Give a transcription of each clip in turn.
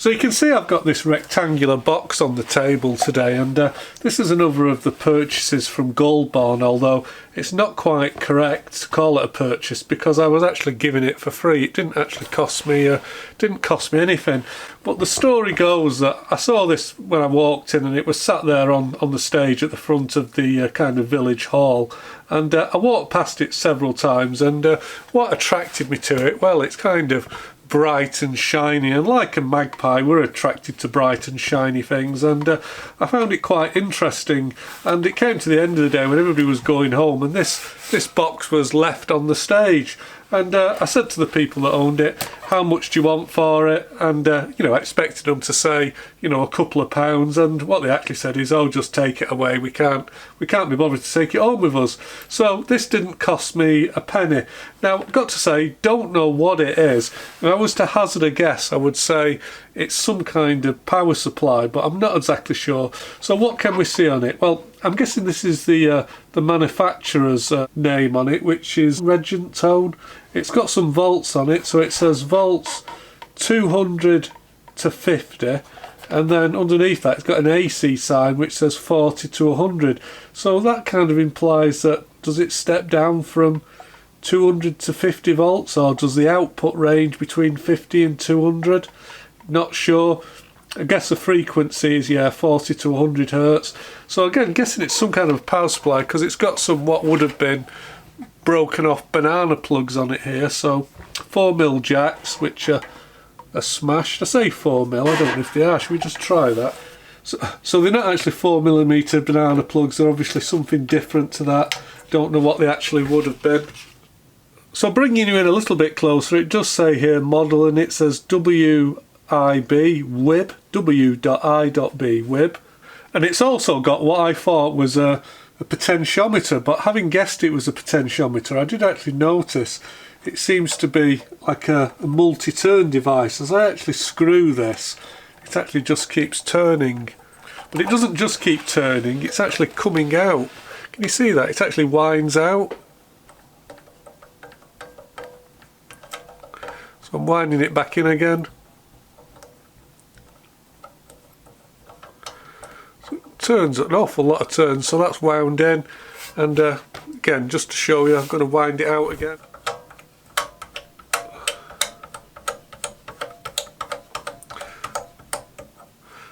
So you can see I've got this rectangular box on the table today, and this is another of the purchases from Goldborn, although it's not quite correct to call it a purchase because I was actually giving it for free. It didn't actually cost me anything. But the story goes that I saw this when I walked in, and it was sat there on the stage at the front of the kind of village hall, and I walked past it several times, and what attracted me to it, well, it's kind of bright and shiny, and like a magpie we're attracted to bright and shiny things, and I found it quite interesting. And it came to the end of the day when everybody was going home, and this box was left on the stage, and I said to the people that owned it, how much do you want for it? And you know, I expected them to say, you know, a couple of pounds, and what they actually said is, oh, just take it away, we can't be bothered to take it home with us. So this didn't cost me a penny. Now, I've got to say, don't know what it is. If I was to hazard a guess, I would say it's some kind of power supply, but I'm not exactly sure. So what can we see on it? Well, I'm guessing this is the manufacturer's name on it, which is Regentone. It's got some volts on it, so it says volts 200 to 50, and then underneath that it's got an AC sign which says 40 to 100. So that kind of implies that, does it step down from 200 to 50 volts, or does the output range between 50 and 200? Not sure. I guess the frequency is, yeah, 40 to 100 hertz. So again, guessing it's some kind of power supply because it's got some what would have been broken off banana plugs on it here. So 4mm jacks, which are smashed. I say 4mm, I don't know if they are. Should we just try that? So they're not actually 4mm banana plugs. They're obviously something different to that. Don't know what they actually would have been. So bringing you in a little bit closer, it does say here model, and it says W.I.B, W.I.B, W.I.B, W.I.B. And it's also got what I thought was a potentiometer, but having guessed it was a potentiometer, I did actually notice it seems to be like a multi-turn device. As I actually screw this, it actually just keeps turning. But it doesn't just keep turning, it's actually coming out. Can you see that? It actually winds out. So I'm winding it back in again. So it turns an awful lot of turns, so that's wound in. And again, just to show you, I'm going to wind it out again.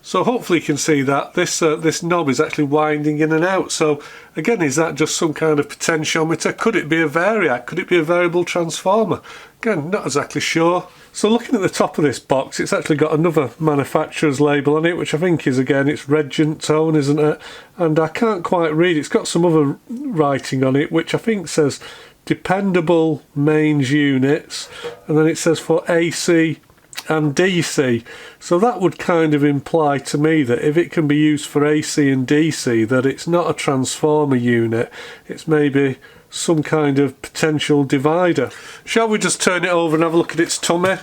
So hopefully you can see that this knob is actually winding in and out. So again, is that just some kind of potentiometer? Could it be a variac? Could it be a variable transformer? Again, not exactly sure. So looking at the top of this box, it's actually got another manufacturer's label on it, which I think is, again, it's Regentone, isn't it? And I can't quite read it. It's got some other writing on it, which I think says dependable mains units, and then it says for AC and DC. So that would kind of imply to me that if it can be used for AC and DC, that it's not a transformer unit, it's maybe some kind of potential divider. Shall we just turn it over and have a look at its tummy?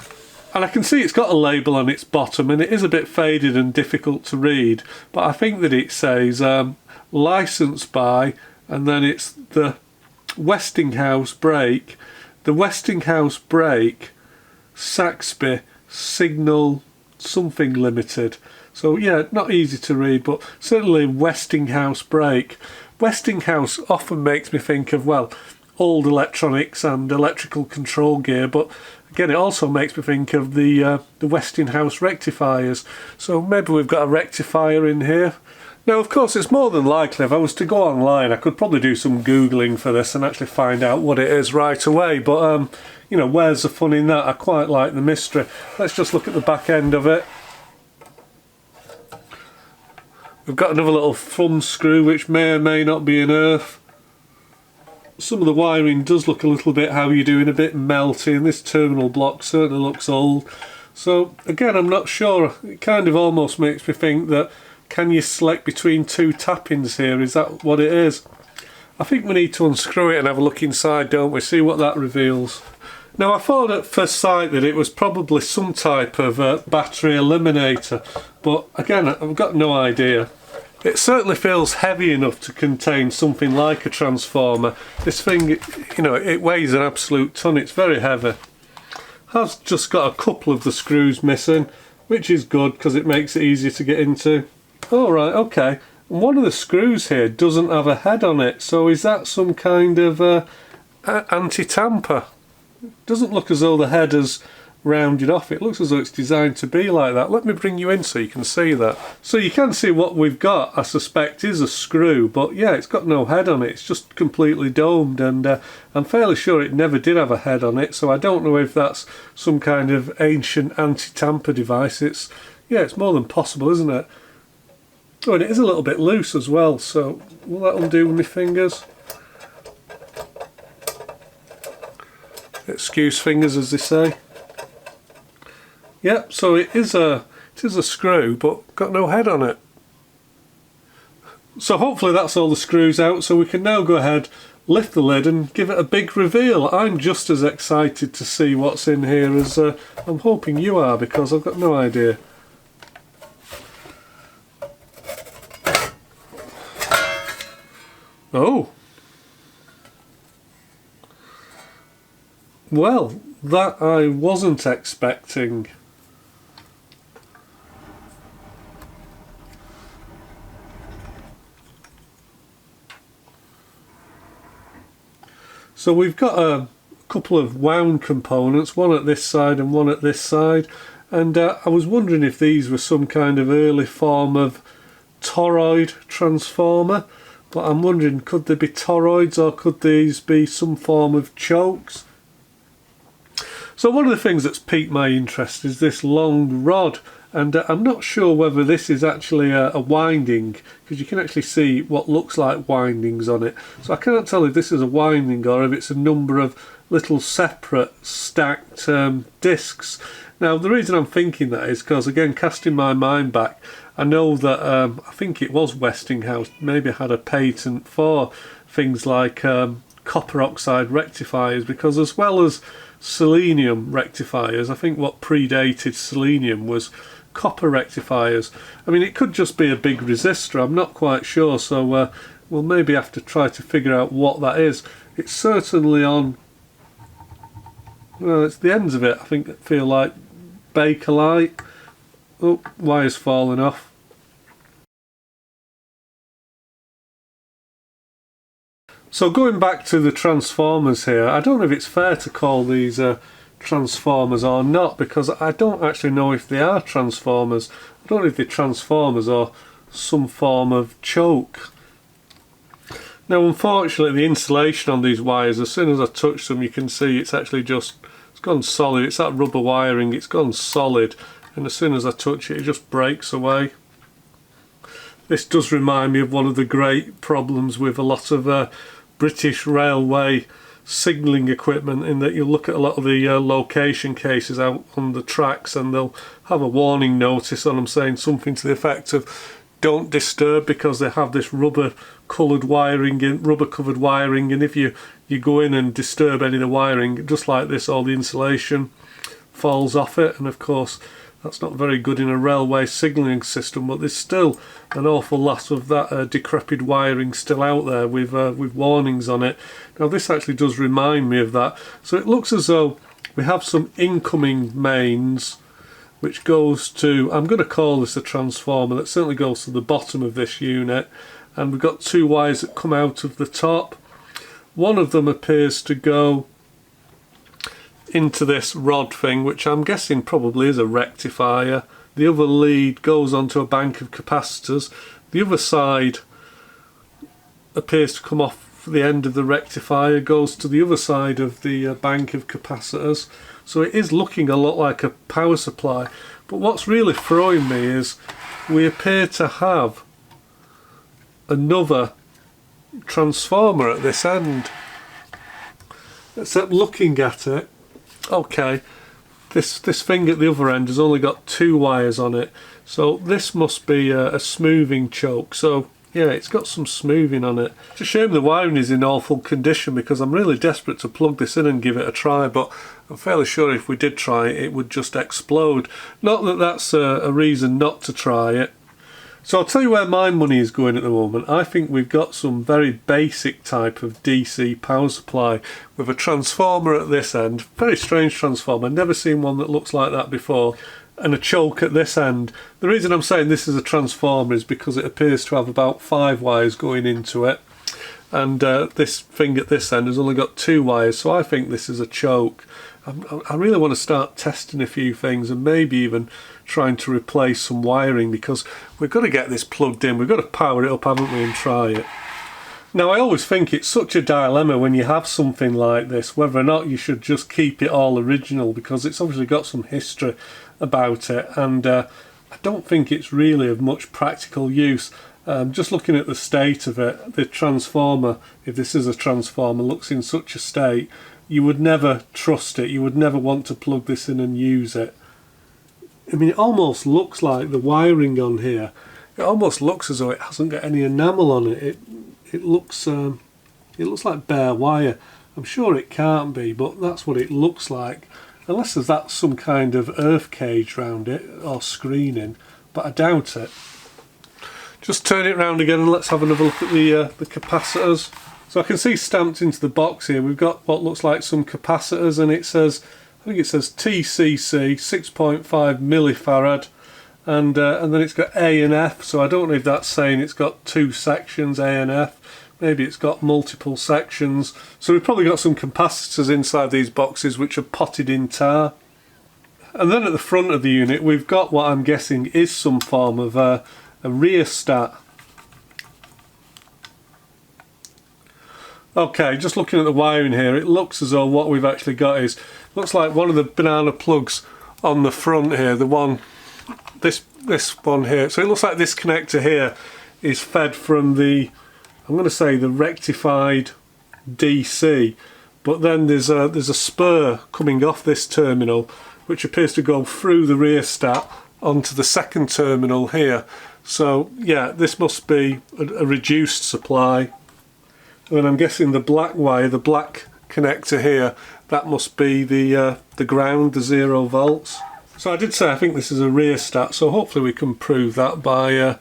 And I can see it's got a label on its bottom, and it is a bit faded and difficult to read, but I think that it says licensed by, and then it's the Westinghouse brake, Saxby Signal something limited. So yeah, not easy to read, but certainly Westinghouse brake. Westinghouse often makes me think of, well, old electronics and electrical control gear, but again, it also makes me think of the Westinghouse rectifiers. So maybe we've got a rectifier in here. Now, of course, it's more than likely, if I was to go online, I could probably do some Googling for this and actually find out what it is right away. But, you know, where's the fun in that? I quite like the mystery. Let's just look at the back end of it. We've got another little thumb screw, which may or may not be an earth. Some of the wiring does look a little bit, how you're doing, a bit melty, and this terminal block certainly looks old. So, again, I'm not sure. It kind of almost makes me think that, can you select between two tappings here? Is that what it is? I think we need to unscrew it and have a look inside, don't we? See what that reveals. Now, I thought at first sight that it was probably some type of battery eliminator, but again, I've got no idea. It certainly feels heavy enough to contain something like a transformer. This thing, you know, it weighs an absolute ton. It's very heavy. Has just got a couple of the screws missing, which is good because it makes it easier to get into. All right, okay. And one of the screws here doesn't have a head on it, so is that some kind of anti-tamper? Doesn't look as though the head has rounded off. It looks as though it's designed to be like that. Let me bring you in so you can see that. So you can see what we've got, I suspect, is a screw, but yeah, it's got no head on it. It's just completely domed, and I'm fairly sure it never did have a head on it, so I don't know if that's some kind of ancient anti-tamper device. It's more than possible, isn't it? Oh, and it is a little bit loose as well, so will that undo with my fingers? Excuse fingers, as they say. Yep, so it is a screw, but got no head on it. So hopefully that's all the screws out, so we can now go ahead, lift the lid and give it a big reveal. I'm just as excited to see what's in here as I'm hoping you are, because I've got no idea. Oh! Well, that I wasn't expecting. So we've got a couple of wound components, one at this side and one at this side, and I was wondering if these were some kind of early form of toroid transformer, but I'm wondering, could they be toroids or could these be some form of chokes? So one of the things that's piqued my interest is this long rod, and I'm not sure whether this is actually a winding, because you can actually see what looks like windings on it. So I can't tell if this is a winding or if it's a number of little separate stacked discs. Now the reason I'm thinking that is because, again, casting my mind back, I know that I think it was Westinghouse maybe had a patent for things like copper oxide rectifiers, because as well as selenium rectifiers, I think what predated selenium was copper rectifiers. I mean, it could just be a big resistor, I'm not quite sure, so we'll maybe have to try to figure out what that is. It's certainly on, well, it's the ends of it, I think, that feel like Bakelite. Oh, wire's falling off. So going back to the transformers here, I don't know if it's fair to call these transformers or not, because I don't actually know if they are transformers. I don't know if they're transformers or some form of choke. Now unfortunately the insulation on these wires, as soon as I touch them you can see it's actually just, it's gone solid. It's that rubber wiring, it's gone solid, and as soon as I touch it, it just breaks away. This does remind me of one of the great problems with a lot of British railway signalling equipment, in that you look at a lot of the location cases out on the tracks and they'll have a warning notice on them saying something to the effect of don't disturb, because they have this rubber coloured wiring, rubber covered wiring, and if you go in and disturb any of the wiring, just like this, all the insulation falls off it, and of course that's not very good in a railway signalling system. But there's still an awful lot of that decrepit wiring still out there with warnings on it. Now this actually does remind me of that. So it looks as though we have some incoming mains which goes to, I'm going to call this a transformer, that certainly goes to the bottom of this unit, and we've got two wires that come out of the top. One of them appears to go into this rod thing, which I'm guessing probably is a rectifier. The other lead goes onto a bank of capacitors. The other side appears to come off the end of the rectifier, goes to the other side of the bank of capacitors. So it is looking a lot like a power supply. But what's really throwing me is we appear to have another transformer at this end. Except looking at it, okay, this thing at the other end has only got two wires on it, so this must be a smoothing choke. So yeah, it's got some smoothing on it. It's a shame the wiring is in awful condition, because I'm really desperate to plug this in and give it a try, but I'm fairly sure if we did try it, it would just explode. Not that that's a reason not to try it. So I'll tell you where my money is going at the moment. I think we've got some very basic type of DC power supply with a transformer at this end. Very strange transformer, never seen one that looks like that before. and a choke at this end. The reason I'm saying this is a transformer is because it appears to have about 5 wires going into it, and this thing at this end has only got 2 wires, so I think this is a choke. I really want to start testing a few things and maybe even trying to replace some wiring, because we've got to get this plugged in, we've got to power it up, haven't we, and try it. Now, I always think it's such a dilemma when you have something like this, whether or not you should just keep it all original, because it's obviously got some history about it, and I don't think it's really of much practical use. Just looking at the state of it, the transformer, if this is a transformer, looks in such a state, you would never trust it, you would never want to plug this in and use it. I mean, it almost looks like the wiring on here, it almost looks as though it hasn't got any enamel on it. It looks like bare wire. I'm sure it can't be, but that's what it looks like, unless there's some kind of earth cage round it or screening, but I doubt it. Just turn it round again and let's have another look at the capacitors. So I can see stamped into the box here we've got what looks like some capacitors, and it says, I think it says TCC 6.5 millifarad, and then it's got A and F, so I don't know if that's saying it's got 2 sections, A and F. Maybe it's got multiple sections. So we've probably got some capacitors inside these boxes which are potted in tar. And then at the front of the unit we've got what I'm guessing is some form of a rheostat. Okay, just looking at the wiring here, it looks as though what we've actually got looks like one of the banana plugs on the front here, the one, this one here. So it looks like this connector here is fed from the, I'm going to say the rectified DC, but then there's a spur coming off this terminal which appears to go through the rheostat onto the second terminal here. So yeah, this must be a reduced supply. And I'm guessing the black wire, the black connector here, that must be the ground, the 0 volts. So I did say I think this is a rheostat, so hopefully we can prove that by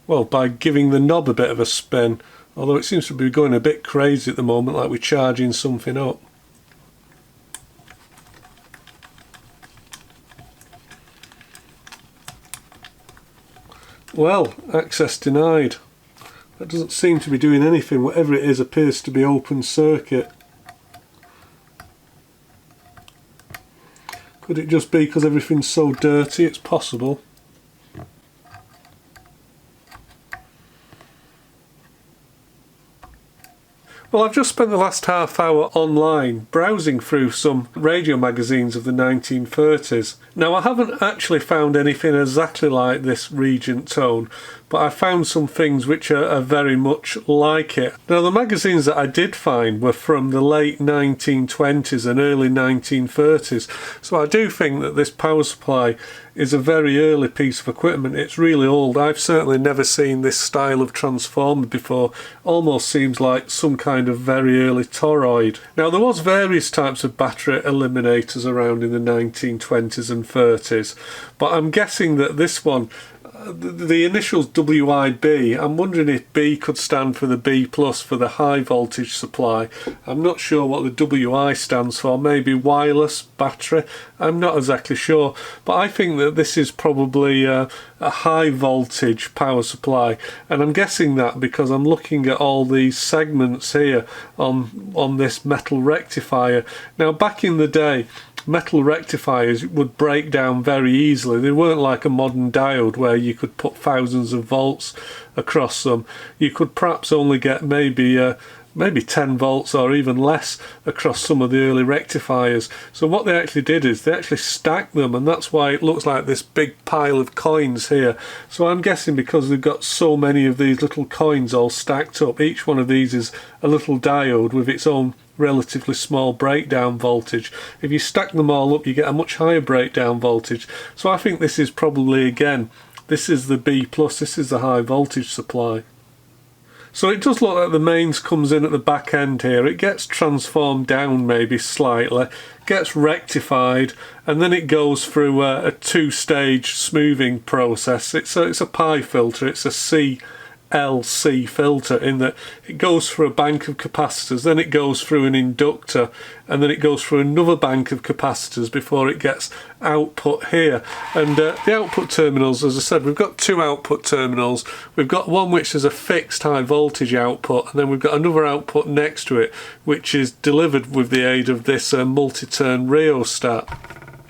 by giving the knob a bit of a spin. Although it seems to be going a bit crazy at the moment, like we're charging something up. Well, access denied. That doesn't seem to be doing anything. Whatever it is appears to be open circuit. Could it just be because everything's so dirty? It's possible. Well, I've just spent the last half hour online browsing through some radio magazines of the 1930s. Now, I haven't actually found anything exactly like this Regentone, but I found some things which are very much like it. Now, the magazines that I did find were from the late 1920s and early 1930s, so I do think that this power supply is a very early piece of equipment. It's really old. I've certainly never seen this style of transformer before. Almost seems like some kind of very early toroid. Now, there was various types of battery eliminators around in the 1920s and 30s, but I'm guessing that this one, the initials W.I.B, I'm wondering if B could stand for the B plus for the high voltage supply. I'm not sure what the W.I stands for, maybe wireless battery, I'm not exactly sure, but I think that this is probably a high voltage power supply, and I'm guessing that because I'm looking at all these segments here on this metal rectifier. Now, back in the day, metal rectifiers would break down very easily. They weren't like a modern diode where you could put thousands of volts across them. You could perhaps only get maybe 10 volts or even less across some of the early rectifiers. So what they actually did is they actually stacked them, and that's why it looks like this big pile of coins here. So I'm guessing because they've got so many of these little coins all stacked up, each one of these is a little diode with its own relatively small breakdown voltage. If you stack them all up, you get a much higher breakdown voltage. So I think this is probably, again, this is the B plus, this is the high voltage supply. So it does look like the mains comes in at the back end here. It gets transformed down maybe slightly, gets rectified, and then it goes through a 2-stage smoothing process. It's a pi filter, it's a C LC filter, in that it goes through a bank of capacitors, then it goes through an inductor, and then it goes through another bank of capacitors before it gets output here. And the output terminals, as I said, we've got two output terminals. We've got one which is a fixed high voltage output, and then we've got another output next to it which is delivered with the aid of this multi-turn rheostat.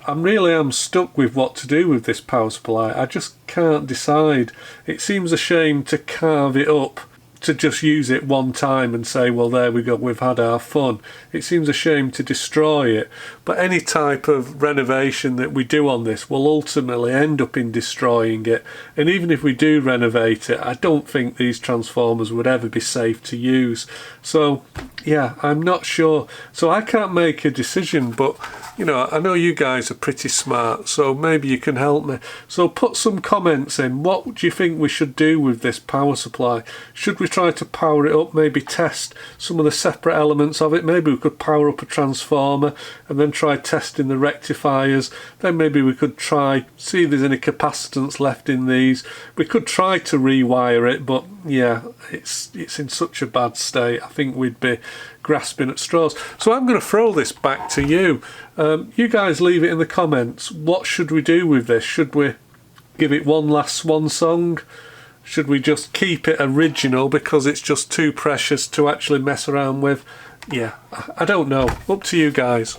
I really am stuck with what to do with this power supply. I just can't decide. It seems a shame to carve it up, to just use it one time and say, well, there we go, we've had our fun. It seems a shame to destroy it, but any type of renovation that we do on this will ultimately end up in destroying it. And even if we do renovate it, I don't think these transformers would ever be safe to use. So yeah, I'm not sure. So I can't make a decision, but you know, I know you guys are pretty smart, so maybe you can help me. So put some comments in. What do you think we should do with this power supply? Should we try to power it up, maybe test some of the separate elements of it? Maybe we could power up a transformer and then try testing the rectifiers. Then maybe we could try, see if there's any capacitance left in these. We could try to rewire it, but yeah, it's in such a bad state. I think we'd be grasping at straws. So I'm going to throw this back to you. You guys leave it in the comments. What should we do with this? Should we give it one last swan song? Should we just keep it original because it's just too precious to actually mess around with? Yeah, I don't know. Up to you guys.